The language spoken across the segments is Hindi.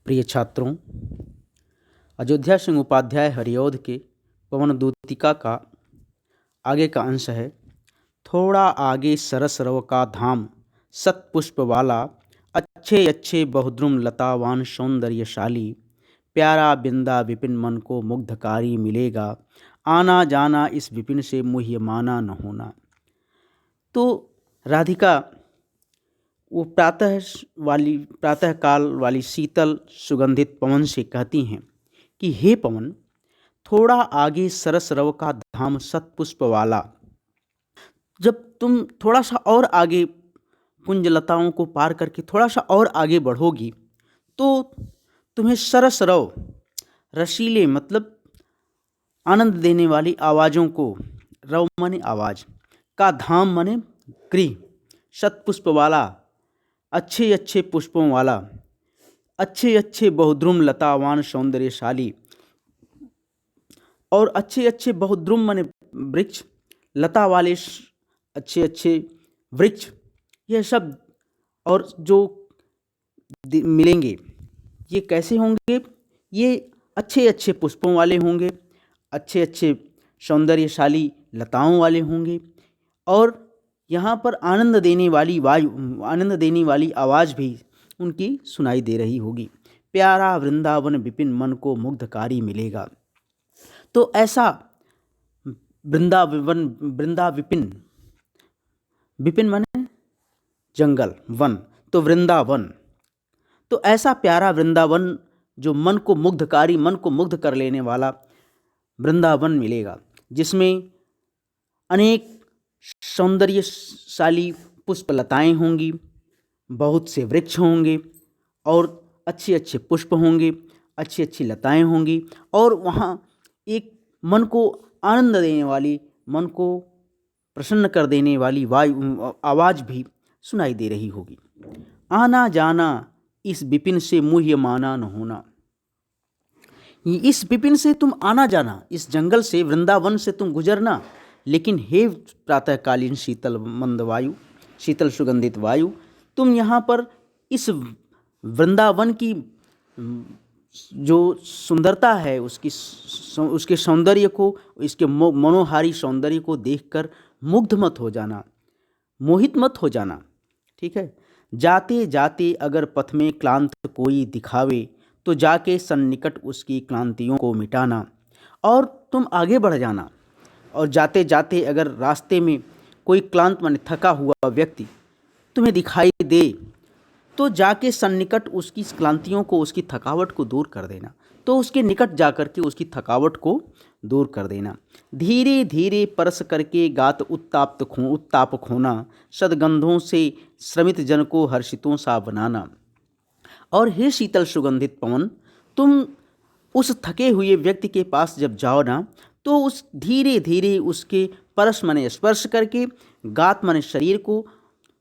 प्रिय छात्रों, अयोध्या सिंह उपाध्याय हरिऔध के पवन दूतिका का आगे का अंश है। थोड़ा आगे सरस रव का धाम, सतपुष्प वाला, अच्छे अच्छे बहुद्रुम लतावान सौंदर्यशाली, प्यारा बिंदा विपिन मन को मुग्धकारी मिलेगा, आना जाना इस विपिन से मुह्यमाना न होना। तो राधिका वो प्रातः काल वाली शीतल सुगंधित पवन से कहती हैं कि हे पवन, थोड़ा आगे सरस रव का धाम सतपुष्प वाला। जब तुम थोड़ा सा और आगे कुंजलताओं को पार करके थोड़ा सा और आगे बढ़ोगी तो तुम्हें सरस रव, रसीले मतलब आनंद देने वाली आवाज़ों को, रव माने आवाज़, का धाम माने गृह, सतपुष्प वाला, अच्छे अच्छे पुष्पों वाला, अच्छे अच्छे बहुद्रुम लतावान सौंदर्यशाली, और अच्छे अच्छे बहुद्रुम माने वृक्ष, लता वाले अच्छे अच्छे वृक्ष, यह सब और जो मिलेंगे ये कैसे होंगे? ये अच्छे अच्छे पुष्पों वाले होंगे, अच्छे अच्छे सौंदर्यशाली लताओं वाले होंगे, और यहाँ पर आनंद देने वाली वायु, आनंद देने वाली आवाज़ भी उनकी सुनाई दे रही होगी। प्यारा वृंदावन विपिन मन को मुग्धकारी मिलेगा। तो ऐसा वृंदा विपिन, विपिन माने जंगल, वन, तो वृंदावन, तो ऐसा प्यारा वृंदावन जो मन को मुग्धकारी, मन को मुग्ध कर लेने वाला वृंदावन मिलेगा, जिसमें अनेक सौंदर्यशाली पुष्पलताएँ होंगी, बहुत से वृक्ष होंगे, और अच्छे अच्छे पुष्प होंगे, अच्छी अच्छी लताएँ होंगी, और वहाँ एक मन को आनंद देने वाली, मन को प्रसन्न कर देने वाली वायु आवाज़ भी सुनाई दे रही होगी। आना जाना इस विपिन से मुह्यमाना न होना। इस विपिन से तुम आना जाना, इस जंगल से, वृंदावन से तुम गुजरना, लेकिन हे प्रातःकालीन शीतल मंद वायु, शीतल सुगंधित वायु, तुम यहाँ पर इस वृंदावन की जो सुंदरता है, उसके सौंदर्य को, इसके मनोहारी सौंदर्य को देखकर मुग्ध मत हो जाना, मोहित मत हो जाना। ठीक है। जाते जाते अगर पथ में क्लांत कोई दिखावे तो जाके सन्निकट उसकी क्लांतियों को मिटाना, और तुम आगे बढ़ जाना। और जाते जाते अगर रास्ते में कोई क्लांत माने थका हुआ व्यक्ति तुम्हें दिखाई दे तो जाके सन्निकट उसकी क्लांतियों को, उसकी थकावट को दूर कर देना, तो उसके निकट जाकर के उसकी थकावट को दूर कर देना। धीरे धीरे परस करके गात उत्ताप खोना, सदगंधों से श्रमित जन को हर्षितों सा बनाना। और हे शीतल सुगंधित पवन, तुम उस थके हुए व्यक्ति के पास जब जाओ ना, तो उस धीरे धीरे उसके परस माने स्पर्श करके, गात माने शरीर को,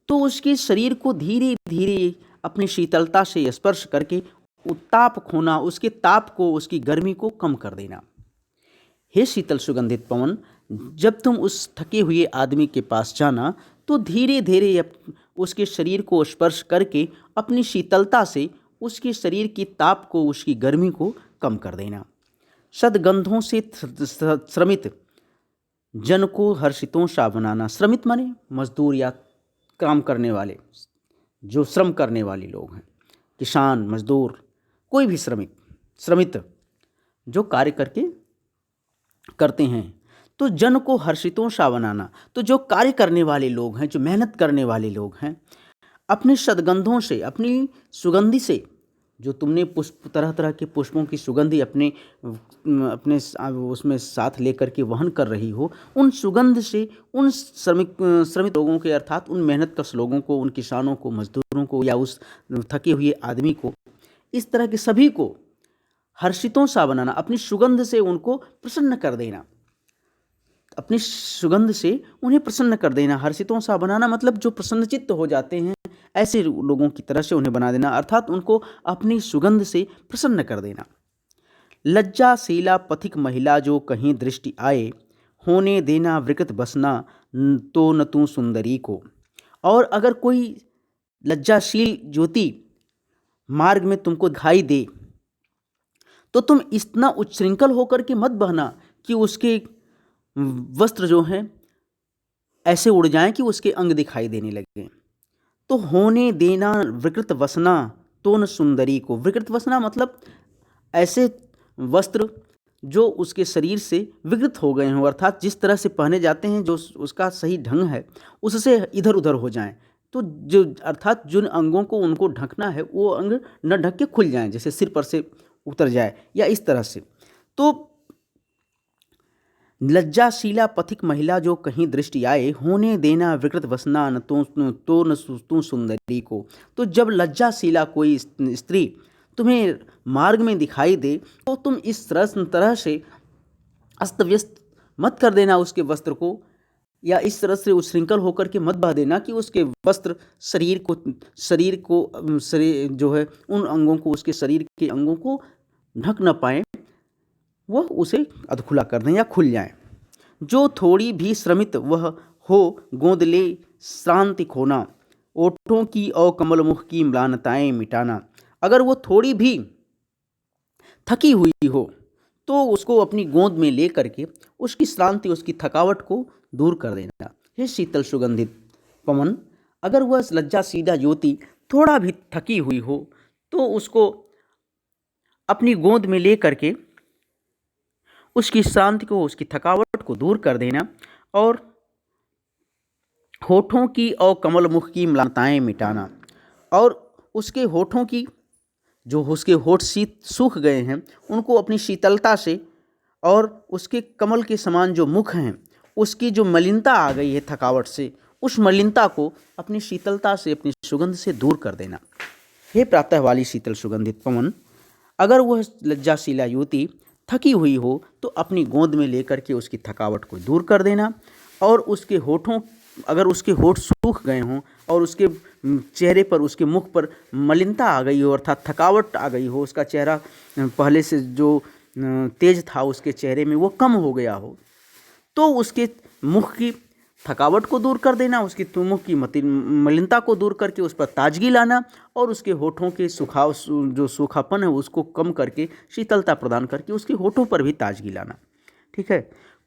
तो उसके शरीर को धीरे धीरे अपनी शीतलता से स्पर्श करके उत्ताप खोना, उसके ताप को, उसकी गर्मी को कम कर देना। हे शीतल सुगंधित पवन, जब तुम उस थके हुए आदमी के पास जाना तो धीरे धीरे उसके शरीर को स्पर्श करके अपनी शीतलता से उसके शरीर की ताप को, उसकी गर्मी को कम कर देना। सदगंधों से श्रमित जन को हर्षितों सा बनाना। श्रमित माने मजदूर या काम करने वाले, जो श्रम करने वाले लोग हैं, किसान, मजदूर, कोई भी श्रमित जो कार्य करते हैं, तो जन को हर्षितों सा बनाना। तो जो कार्य करने वाले लोग हैं, जो मेहनत करने वाले लोग हैं, अपने सदगंधों से, अपनी सुगंधि से, जो तुमने पुष्प, तरह तरह के पुष्पों की सुगंधि अपने उसमें साथ लेकर के वहन कर रही हो, उन सुगंध से उन श्रमित लोगों के, अर्थात उन मेहनतकश लोगों को, उन किसानों को, मजदूरों को, या उस थके हुए आदमी को, इस तरह के सभी को हर्षितों सा बनाना, अपनी सुगंध से उनको प्रसन्न कर देना, अपनी सुगंध से उन्हें प्रसन्न कर देना। हर्षितों सा बनाना मतलब जो प्रसन्नचित्त हो जाते हैं, ऐसे लोगों की तरह से उन्हें बना देना, अर्थात उनको अपनी सुगंध से प्रसन्न कर देना। लज्जाशीला पथिक महिला जो कहीं दृष्टि आए, होने देना विकृत बसना तो न तू सुंदरी को। और अगर कोई लज्जाशील ज्योति मार्ग में तुमको दिखाई दे तो तुम इतना उच्छृंखल होकर के मत बहना कि उसके वस्त्र जो हैं ऐसे उड़ जाएं कि उसके अंग दिखाई देने लगे। तो होने देना विकृत वसना तो न सुंदरी को। विकृत वसना मतलब ऐसे वस्त्र जो उसके शरीर से विकृत हो गए हों, अर्थात जिस तरह से पहने जाते हैं जो उसका सही ढंग है उससे इधर उधर हो जाएं। तो जो अर्थात जिन अंगों को उनको ढकना है वो अंग न ढक के खुल जाएं, जैसे सिर पर से उतर जाए या इस तरह से। तो लज्जाशीला पथिक महिला जो कहीं दृष्टि आए, होने देना विकृत वसना न तो न तू सुंदरी को। तो जब लज्जाशीला कोई स्त्री तुम्हें मार्ग में दिखाई दे तो तुम इस तरह से अस्त व्यस्त मत कर देना उसके वस्त्र को, या इस तरह से उच्छृंखल होकर के मत बहा देना कि उसके वस्त्र शरीर जो है उन अंगों को, उसके शरीर के अंगों को ढक न पाए, वह उसे अधखुला कर दें या खुल जाएं। जो थोड़ी भी श्रमित वह हो गोद ले श्रांति खोना, ओठों की और कमल मुख की म्लानताएं मिटाना। अगर वो थोड़ी भी थकी हुई हो तो उसको अपनी गोद में ले करके उसकी श्रांति, उसकी थकावट को दूर कर देना। हे शीतल सुगंधित पवन, अगर वह लज्जाशीला युवती थोड़ा भी थकी हुई हो तो उसको अपनी गोद में ले करके उसकी शांति को, उसकी थकावट को दूर कर देना और होठों की और कमल मुख की म्लानताएं मिटाना। और उसके होठों की, जो उसके होठ सूख गए हैं, उनको अपनी शीतलता से, और उसके कमल के समान जो मुख हैं उसकी जो मलिनता आ गई है थकावट से, उस मलिनता को अपनी शीतलता से, अपनी सुगंध से दूर कर देना। हे प्रातः वाली शीतल सुगंधित पवन, अगर वह लज्जाशीला युवती थकी हुई हो तो अपनी गोद में लेकर के उसकी थकावट को दूर कर देना। और उसके होठों, अगर उसके होठ सूख गए हों और उसके चेहरे पर, उसके मुख पर मलिनता आ गई हो, अर्थात थकावट आ गई हो, उसका चेहरा पहले से जो तेज था उसके चेहरे में वो कम हो गया हो, तो उसके मुख की थकावट को दूर कर देना, उसकी मुख की मलिनता को दूर करके उस पर ताजगी लाना और उसके होठों के जो सूखापन है उसको कम करके शीतलता प्रदान करके उसके होठों पर भी ताजगी लाना। ठीक है।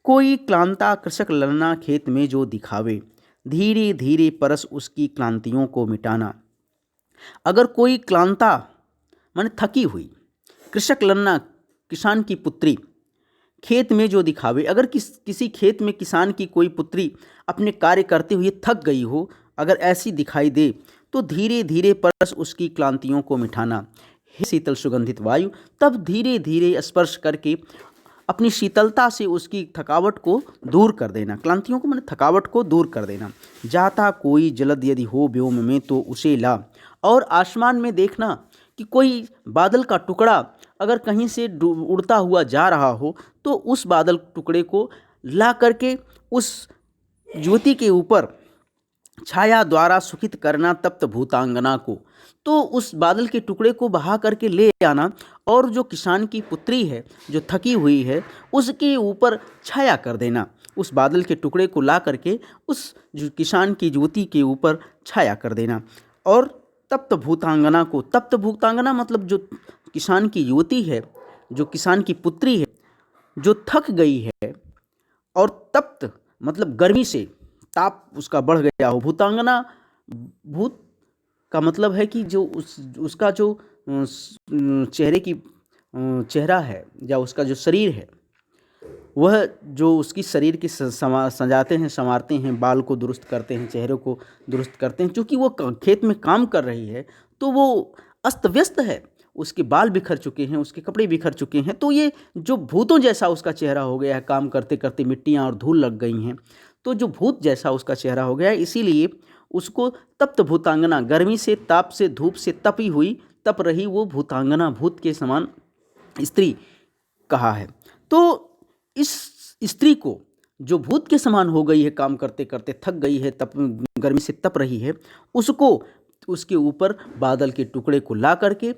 कोई क्लांता कृषक ललना खेत में जो दिखावे, धीरे धीरे परस उसकी क्लांतियों को मिटाना। अगर कोई क्लांता माने थकी हुई, कृषक ललना किसान की पुत्री खेत में जो दिखावे, अगर किसी खेत में किसान की कोई पुत्री अपने कार्य करते हुए थक गई हो, अगर ऐसी दिखाई दे तो धीरे धीरे परस उसकी क्लांतियों को मिटाना। हे शीतल सुगंधित वायु, तब धीरे धीरे स्पर्श करके अपनी शीतलता से उसकी थकावट को दूर कर देना। क्लांतियों को मैंने थकावट को दूर कर देना। जाता कोई जलद यदि हो व्योम में तो उसे ला। और आसमान में देखना कि कोई बादल का टुकड़ा अगर कहीं से उड़ता हुआ जा रहा हो तो उस बादल टुकड़े को ला करके उस युवती के ऊपर छाया द्वारा सुखित करना तप्त भूतांगना को। तो उस बादल के टुकड़े को बहा करके ले आना और जो किसान की पुत्री है जो थकी हुई है उसके ऊपर छाया कर देना। उस बादल के टुकड़े को ला करके उस जो किसान की युवती के ऊपर छाया कर देना। और तप्त भूतांगना को, तप्त भूतांगना मतलब जो किसान की युवती है, जो किसान की पुत्री है, जो थक गई है, और तप्त मतलब गर्मी से ताप उसका बढ़ गया हो। भूतांगना, भूत का मतलब है कि जो उसका जो चेहरा है या उसका जो शरीर है वह जो उसकी शरीर की सजाते हैं, संवारते हैं, बाल को दुरुस्त करते हैं, चेहरे को दुरुस्त करते हैं। क्योंकि वो खेत में काम कर रही है तो वो अस्त व्यस्त है, उसके बाल बिखर चुके हैं, उसके कपड़े बिखर चुके हैं, तो ये जो भूतों जैसा उसका चेहरा हो गया है। काम करते करते मिट्टियाँ और धूल लग गई हैं तो जो भूत जैसा उसका चेहरा हो गया है, इसीलिए उसको तप्त भूतांगना, गर्मी से, ताप से, धूप से तपी हुई, तप रही वो भूतांगना, भूत के समान स्त्री कहा है। तो इस स्त्री को जो भूत के समान हो गई है, काम करते करते थक गई है, गर्मी से तप रही है, उसको उसके ऊपर बादल के टुकड़े को ला करके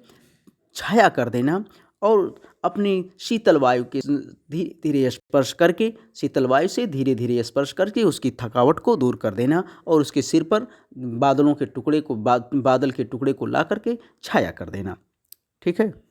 छाया कर देना और अपनी शीतल वायु के धीरे धीरे स्पर्श करके, शीतल वायु से धीरे धीरे स्पर्श करके उसकी थकावट को दूर कर देना और उसके सिर पर बादलों के टुकड़े को बादल के टुकड़े को ला करके छाया कर देना। ठीक है।